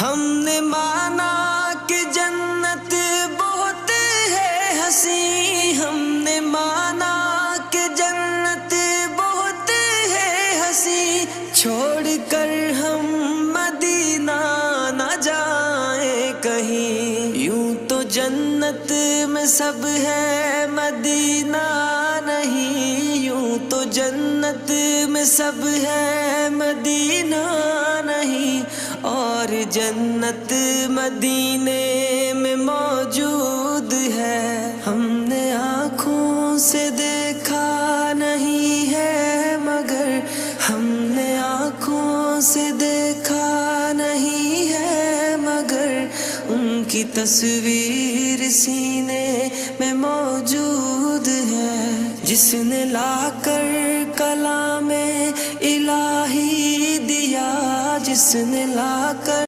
ہم نے مانا کہ جنت بہت ہے حسین، ہم نے مانا کہ جنت بہت ہے حسین، چھوڑ کر ہم مدینہ نہ جائیں کہیں، یوں تو جنت میں سب ہے مدینہ نہیں، یوں تو جنت میں سب ہے مدینہ نہیں، اور جنت مدینے میں موجود ہے، ہم نے آنکھوں سے دیکھا نہیں ہے مگر، ہم نے آنکھوں سے دیکھا نہیں ہے مگر، ان کی تصویر سینے میں موجود ہے، جس نے لا کر کلام الہی دیا، جس نے لا کر